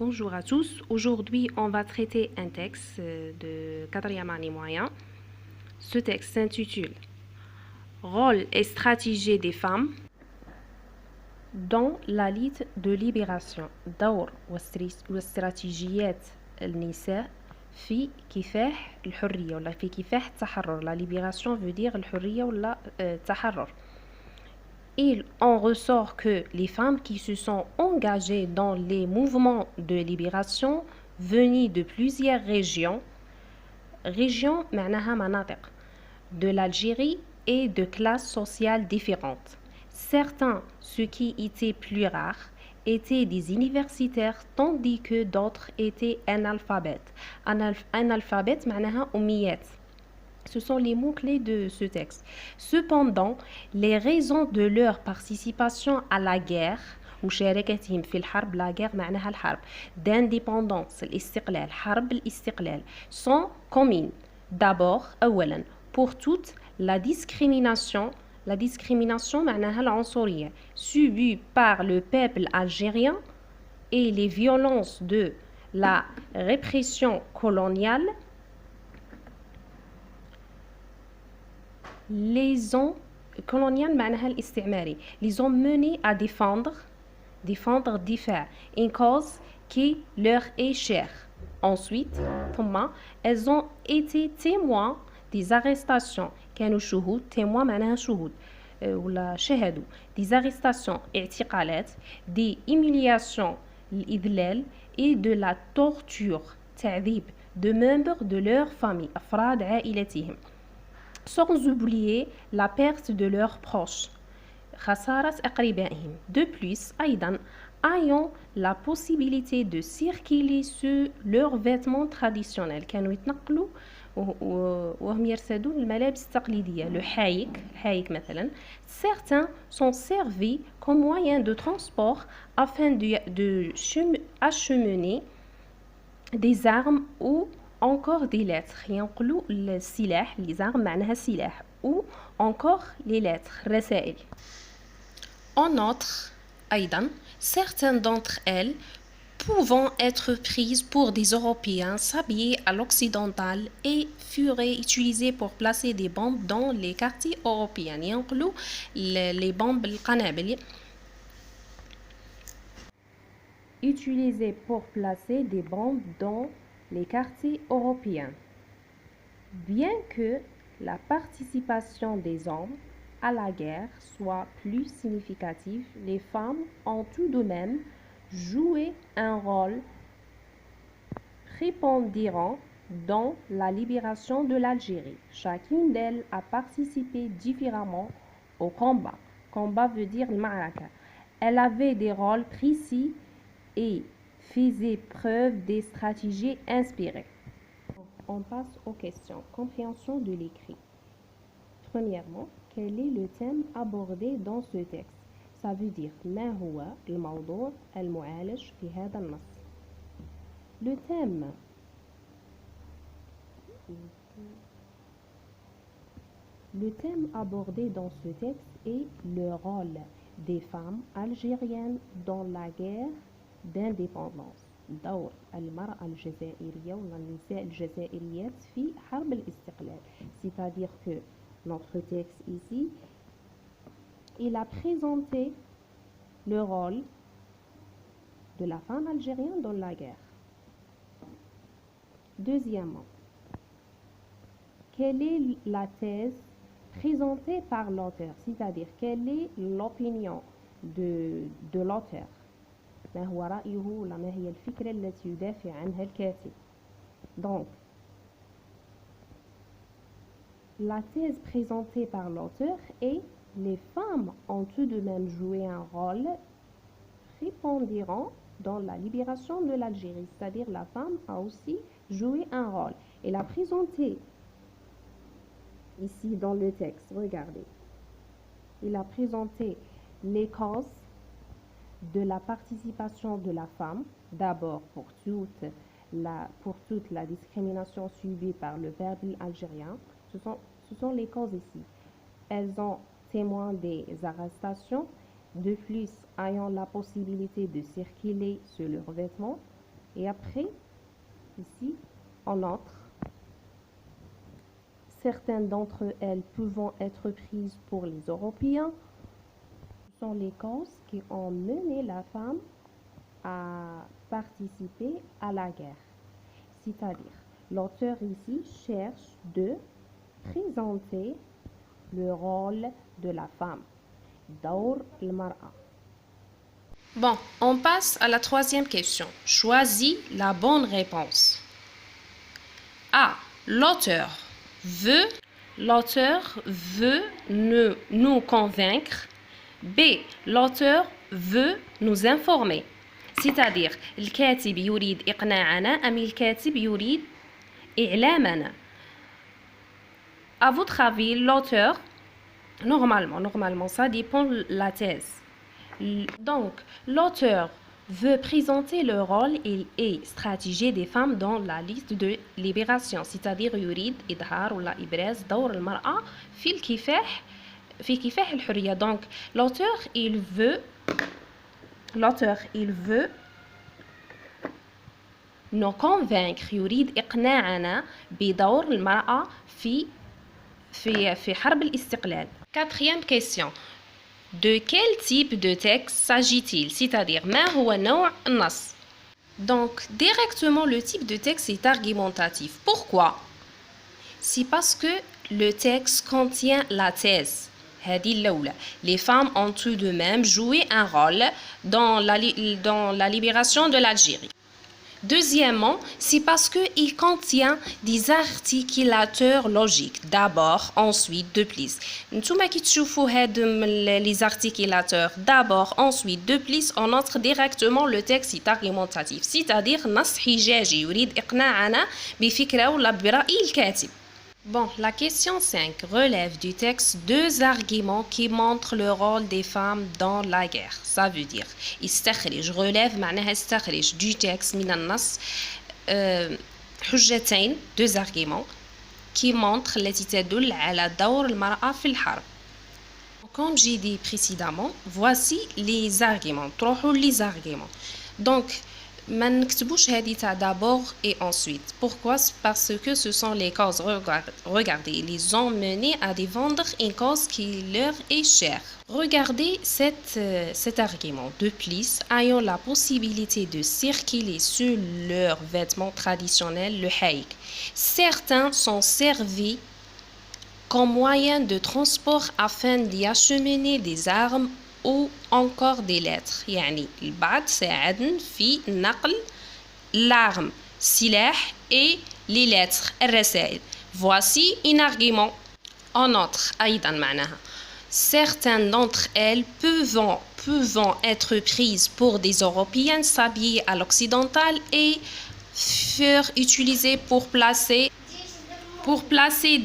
Bonjour à tous. Aujourd'hui, on va traiter un texte de quatrième année moyen. Ce texte s'intitule Rôle et stratégie des femmes dans la lutte de libération. دور واستراتيجيات النساء في كفاح الحرية ولا في كفاح التحرر. La libération veut dire الحرية ولا التحرر. Il en ressort que les femmes qui se sont engagées dans les mouvements de libération venus de plusieurs régions معناها مناطق de l'Algérie et de classes sociales différentes. Certains, ce qui était plus rare, étaient des universitaires tandis que d'autres étaient analphabètes. Analphabète معناها أميات. Ce sont les mots-clés de ce texte. Cependant, les raisons de leur participation à la guerre مشاركتهم في الحرب la guerre معناها الحرب d'indépendance الاستقلال حرب الاستقلال sont communes. D'abord, أولا pour toutes la discrimination معناها العنصرية subie par le peuple algérien et les violences de la répression coloniale les ont colonial معناها الاستعماري les ont menés à défendre دفاع une cause qui leur est chère. Ensuite, elles ont été témoins des arrestations كانوا شهود témoins معناها شهود ولا شهدوا des arrestations اعتقالات des humiliations الإذلال et de la torture تعذيب de membres de leur famille أفراد عائلتهم sans oublier la perte de leurs proches. خسارة أقربائهم. De plus, أيضا ayant la possibilité de circuler sur leurs vêtements traditionnels كانوا يتنقلوا وهم يرتدون الملابس التقليدية الحايك مثلا. Certains sont servis comme moyen de transport afin de acheminer des armes ou encore des lettres ينقلوا السلاح les armes معناها السلاح ou encore les lettres رسائل. En outre, أيضا certaines d'entre elles pouvant être prises pour des Européens s'habillaient à l'occidental et furent utilisées pour placer des bombes dans les quartiers européens ينقلوا les bombes القنابل utilisées pour placer des bombes dans les quartiers européens. Bien que la participation des hommes à la guerre soit plus significative, les femmes ont tout de même joué un rôle prépondérant dans la libération de l'Algérie. Chacune d'elles a participé différemment au combat. Combat veut dire المعركة. Elle avait des rôles précis et faisait preuve des stratégies inspirées. On passe aux questions. Compréhension de l'écrit. Premièrement, quel est le thème abordé dans ce texte? Ça veut dire ما هو الموضوع المعالج في هذا النص. Le thème abordé dans ce texte est le rôle des femmes algériennes dans la guerre d'indépendance. دور المرأة الجزائرية ولا النساء الجزائريات في حرب الاستقلال. C'est-à-dire que notre texte ici, il a présenté le rôle de la femme algérienne dans la guerre. Deuxièmement, quelle est la thèse présentée par l'auteur, c'est-à-dire quelle est l'opinion de l'auteur. ما هو رأيه ولا ما هي الفكرة التي يدافع عنها الكاتب. Donc, la thèse présentée par l'auteur est les femmes ont tout de même joué un rôle prépondérant dans la libération de l'Algérie, c'est-à-dire la femme a aussi joué un rôle. Elle a présenté ici dans le texte, regardez, il a présenté les causes de la participation de la femme, d'abord pour toute la discrimination subie par le peuple algérien. Ce sont les causes ici. Elles ont témoin des arrestations, de plus ayant la possibilité de circuler sur leurs vêtements, Et après, ici, on entre. Certaines d'entre elles pouvant être prises pour les Européens sont les causes qui ont mené la femme à participer à la guerre. C'est-à-dire, l'auteur ici cherche de présenter le rôle de la femme. دور المرأة. Bon, on passe à la troisième question. Choisis la bonne réponse. A. L'auteur veut nous convaincre. B. L'auteur veut nous informer. C'est-à-dire, الكاتب يريد إقناعنا أم الكاتب يريد إعلامنا. À votre avis, l'auteur, normalement, ça dépend de la thèse. Donc, l'auteur veut présenter le rôle et stratégie des femmes dans la liste de libération, c'est-à-dire يريد إظهار ولا إبراز دور المرأة في كفاح الحرية. Donc, l'auteur il veut nous convaincre يريد إقناعنا بدور المرأة في حرب الاستقلال. Quatrième question. De quel type de texte s'agit-il? C'est-à-dire, ما هو نوع النص? Donc, directement, le type de texte est argumentatif. Pourquoi? C'est parce que le texte contient la thèse. Les femmes ont tout de même joué un rôle dans la libération de l'Algérie. Deuxièmement, c'est parce qu'il contient des articulateurs logiques. D'abord, ensuite, de plus. Ntouma ki tchoufou les articulateurs. D'abord, ensuite, de plus, on entre directement le texte est argumentatif. C'est-à-dire, نص حجاجي يريد إقناعنا بفكرة ولا برأي الكاتب. Bon, la question 5 relève du texte deux arguments qui montrent le rôle des femmes dans la guerre. Ça veut dire, استخرج relève معناها استخرج du texte من النص حجتين deux arguments qui montrent التي تدل على دور المرأة في الحرب. Comme j'ai dit précédemment, voici les arguments. تروحوا les arguments. Donc, ما نكتبوش هذه تاع d'abord et ensuite. Pourquoi? Parce que ce sont les causes. Regardez, ils les ont menés à défendre une cause qui leur est chère. Regardez cet argument. De plus, ayant la possibilité de circuler sur leurs vêtements traditionnels, le haïk. Certains sont servis comme moyen de transport afin d'y acheminer des armes ou encore des lettres. يعني البعض ساعدن في نقل l'arme, سلاح et les lettres, الرسائل. Voici un argument. En autre, أيضا معناها. Certaines d'entre elles pouvant être prises pour des Européennes s'habiller à l'occidental et furent utilisées pour placer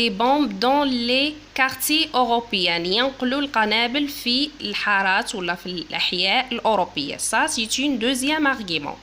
des bombes dans les quartiers européens. ينقلوا القنابل في الحارات ولا في الأحياء الأوروبية. Ça, c'est un deuxième argument.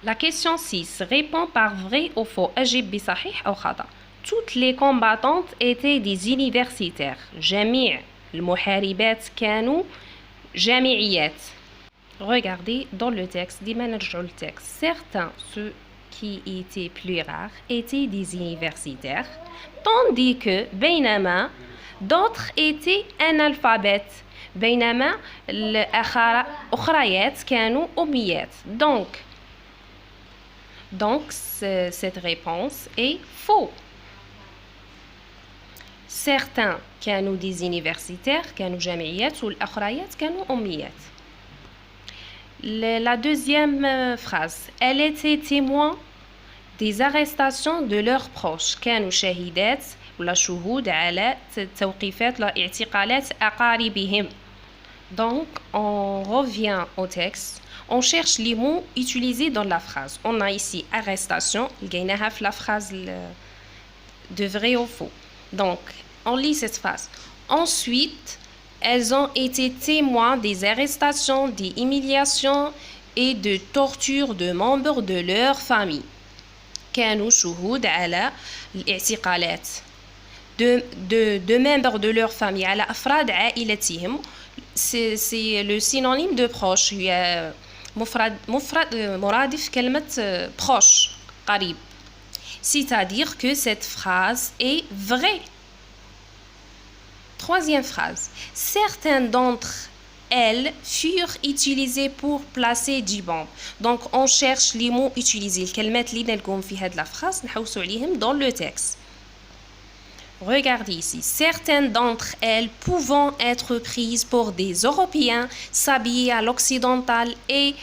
La question 6 répond par vrai ou faux. أجب بصحيح أو خطأ. Toutes les combattantes étaient des universitaires. جميع المحاربات كانوا جامعيات. Regardez dans le texte. ديما نرجعوا للتكست. Certains, ceux qui étaient plus rares, étaient des universitaires, tandis que بينما d'autres étaient analphabètes. بينما الأخريات كانوا أميات. Donc cette réponse est faux. Certains كانوا des universitaires, كانوا جامعيات, والأخريات كانوا أميات. La deuxième phrase. Elle était témoin des arrestations de leurs proches. كانوا شهيدات ولا شهود على توقيفات لا اعتقالات أقاربهم. Donc, on revient au texte. On cherche les mots utilisés dans la phrase. On a ici arrestation. لقيناها في la phrase de vrai ou faux. Donc, on lit cette phrase. Ensuite, elles ont été témoins des arrestations, des humiliations et de tortures de membres de leur famille. كانوا شهود على الاعتقالات. De membres de leur famille. على أفراد عائلتهم. C'est le synonyme de proche. مرادف كلمة proche قريب. C'est-à-dire que cette phrase est vraie. Troisième phrase. Certaines d'entre elles furent utilisées pour placer des bombes. Donc, on cherche les mots utilisés. الكلمات اللي نلقاهم في هذه la phrase نحوسوا عليهم dans le texte. Regardez ici. Certaines d'entre elles pouvant être prises pour des Européens s'habiller à l'occidental et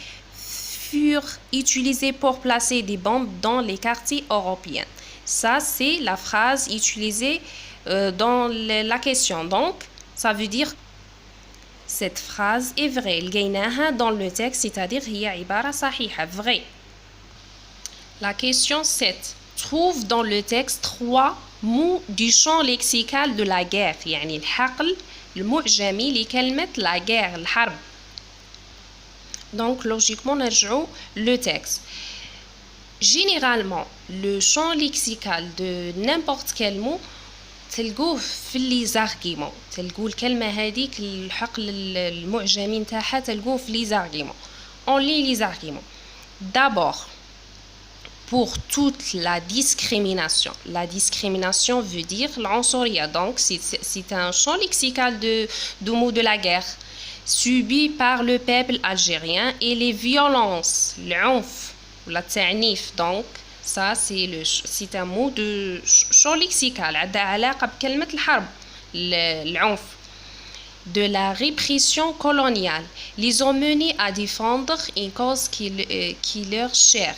furent utilisées pour placer des bombes dans les quartiers européens. Ça, c'est la phrase utilisée dans la question. Donc, ça veut dire cette phrase est vraie. لقيناها dans le texte, c'est-à-dire هي عبارة صحيحة, vrai. La question 7. Trouve dans le texte 3 mots du champ lexical de la guerre. يعني الحقل المعجمي لكلمة la guerre, الحرب. Donc, logiquement, نرجعوا le texte. Généralement, le champ lexical de n'importe quel mot تلقوه في لي زارغيمون. تلقوا الكلمة هذيك الحقل المعجمي نتاعها تلقوه في لي زارغيمون. On lit les arguments. D'abord, pour toute la discrimination veut dire l'عنصرية. Donc, c'est un champ lexical de mots de la guerre subis par le peuple algérien et les violences, العنف ولا التعنيف. Donc, ça, c'est un mot de champ lexical. عندها علاقة بكلمة الحرب, العنف. De la répression coloniale. Les ont menés à défendre une cause qui leur chère.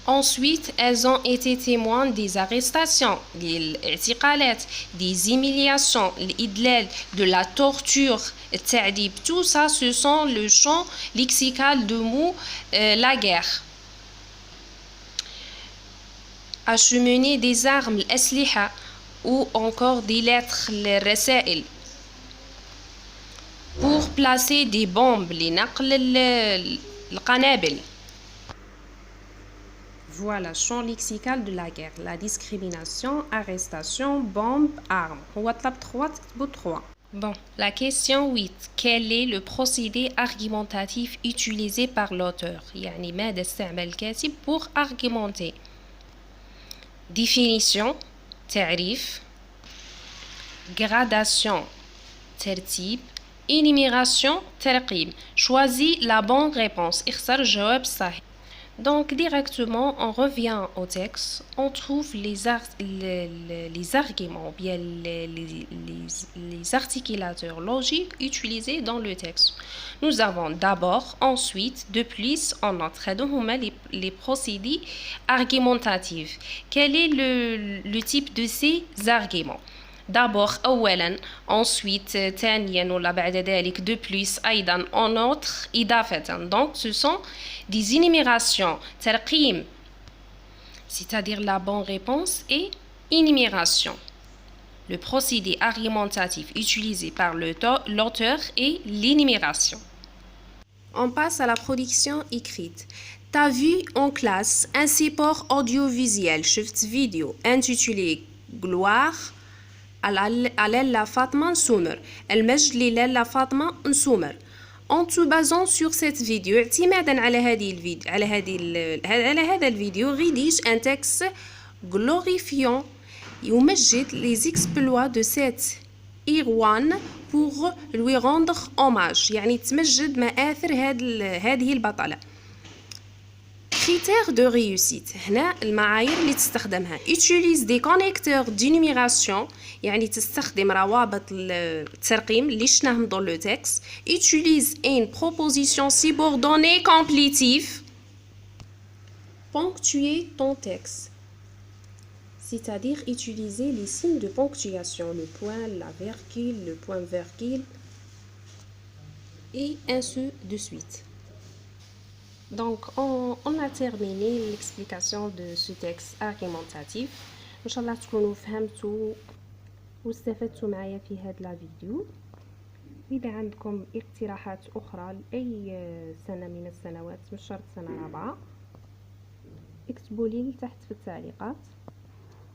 Ensuite, elles ont été témoins des arrestations, des اعتقالات, des humiliations, l'idlal, de la torture, التعذيب. Tout ça, ce sont le champ lexical de mots la guerre. Acheminer des armes, الأسلحة, ou encore des lettres, الرسائل. Pour placer des bombes, لنقل القنابل. Voilà, champ lexical de la guerre. La discrimination, arrestation, bombe, arme. هو طلب 3 تكتبوا 3. Bon, la question 8. Quel est le procédé argumentatif utilisé par l'auteur? يعني ماذا استعمل الكاتب pour argumenter? Définition, تعريف. Gradation, ترتيب. Énumération, ترقيم. Choisis la bonne réponse. اختر الجواب الصحيح. Donc, directement, on revient au texte, on trouve les arguments, bien les articulateurs logiques utilisés dans le texte. Nous avons d'abord, ensuite, de plus, en entrée, les procédés argumentatifs. Quel est le type de ces arguments? D'abord أولا, ensuite ثانيا ولا بعد ذلك, de plus, أيضا, en outre, إضافة. Donc ce sont des énumérations, ترقيم, c'est-à-dire la bonne réponse et énumération. Le procédé argumentatif utilisé par l'auteur est l'énumération. On passe à la production écrite. T'as vu en classe un support audiovisuel, شفت vidéo intitulé Gloire à Lella Fatma Nsoumer, المجد للالا فاطمة نسومر. En te basant sur cette vidéo, اعتمادا على هذا الفيديو, rédige un texte glorifiant يمجد les exploits de cette héroïne pour lui rendre hommage. يعني تمجد مآثر هذه البطلة. Critères de réussite. هنا المعايير اللي تستخدمها. Utilise des connecteurs d'énumération. يعني تستخدم روابط الترقيم اللي شفناهم dans le texte. Utilise une proposition subordonnée complétive. Ponctuer ton texte. C'est-à-dire utiliser les signes de ponctuation, le point, la virgule, le point virgule, et ainsi de suite. Donc, on a terminé l'explication de ce texte argumentatif. إن شاء الله تكونوا فهمتوا واستفدتوا معايا في هذا الفيديو. إذا عندكم اقتراحات أخرى لأي سنة من السنوات, مش شرط سنة رابعة, اكتبوا لي تحت في التعليقات.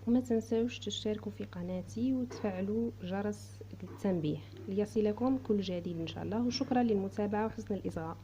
وما تنسوش تشتركوا في قناتي وتفعلوا جرس التنبيه ليصلكم كل جديد إن شاء الله. وشكرا للمتابعة وحسن الإصغاء.